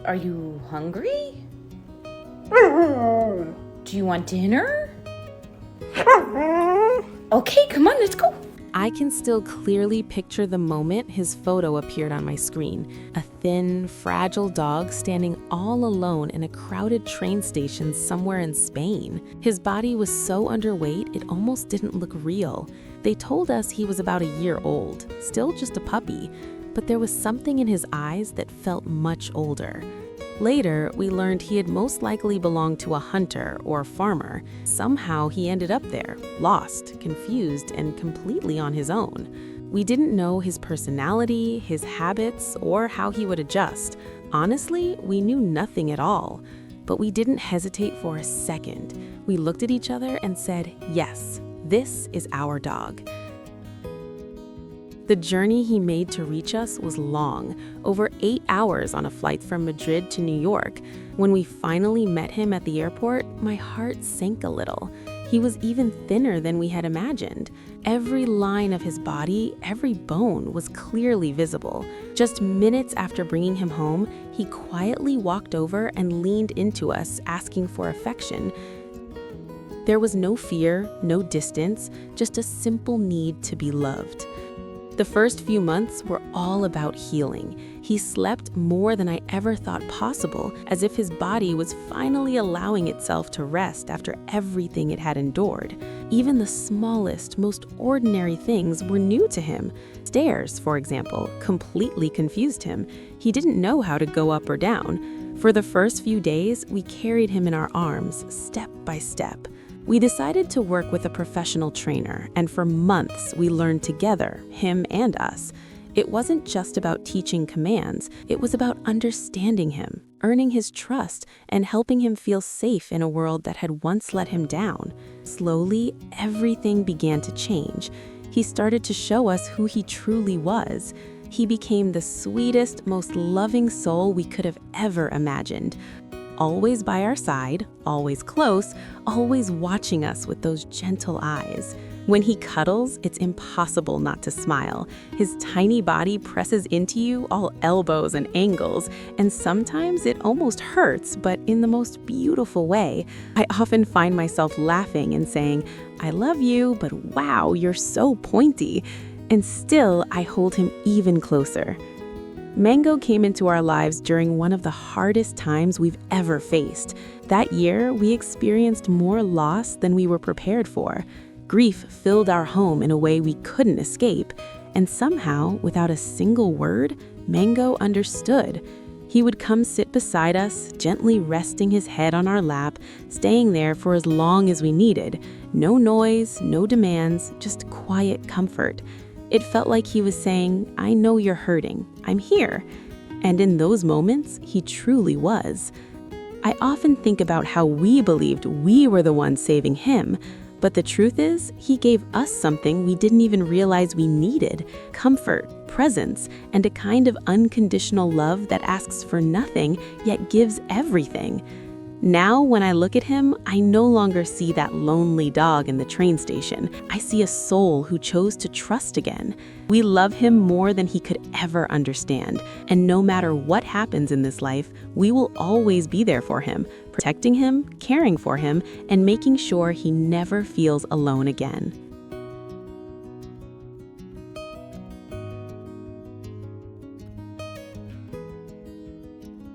Are you hungry? Do you want dinner? Okay, come on, let's go. I can still clearly picture the moment his photo appeared on my screen. A thin, fragile dog standing all alone in a crowded train station somewhere in Spain. His body was so underweight, it almost didn't look real. They told us he was about a year old, still just a puppy, but there was something in his eyes that felt much older. Later, we learned he had most likely belonged to a hunter or farmer. Somehow he ended up there, lost, confused, and completely on his own. We didn't know his personality, his habits, or how he would adjust. Honestly, we knew nothing at all. But we didn't hesitate for a second. We looked at each other and said, yes, this is our dog. The journey he made to reach us was long, over 8 hours on a flight from Madrid to New York. When we finally met him at the airport, my heart sank a little. He was even thinner than we had imagined. Every line of his body, every bone was clearly visible. Just minutes after bringing him home, he quietly walked over and leaned into us, asking for affection. There was no fear, no distance, just a simple need to be loved. The first few months were all about healing. He slept more than I ever thought possible, as if his body was finally allowing itself to rest after everything it had endured. Even the smallest, most ordinary things were new to him. Stairs, for example, completely confused him. He didn't know how to go up or down. For the first few days, we carried him in our arms, step by step. We decided to work with a professional trainer, and for months we learned together, him and us. It wasn't just about teaching commands, it was about understanding him, earning his trust, and helping him feel safe in a world that had once let him down. Slowly, everything began to change. He started to show us who he truly was. He became the sweetest, most loving soul we could have ever imagined. Always by our side, always close, always watching us with those gentle eyes. When he cuddles, it's impossible not to smile. His tiny body presses into you, all elbows and angles, and sometimes it almost hurts, but in the most beautiful way. I often find myself laughing and saying, "I love you, but wow, you're so pointy." And still, I hold him even closer. Mango came into our lives during one of the hardest times we've ever faced. That year, we experienced more loss than we were prepared for. Grief filled our home in a way we couldn't escape, and somehow, without a single word, Mango understood. He would come sit beside us, gently resting his head on our lap, staying there for as long as we needed. No noise, no demands, just quiet comfort. It felt like he was saying, "I know you're hurting. I'm here." And in those moments, he truly was. I often think about how we believed we were the ones saving him, but the truth is, he gave us something we didn't even realize we needed: comfort, presence, and a kind of unconditional love that asks for nothing, yet gives everything. Now, when I look at him, I no longer see that lonely dog in the train station. I see a soul who chose to trust again. We love him more than he could ever understand. And no matter what happens in this life, we will always be there for him, protecting him, caring for him, and making sure he never feels alone again.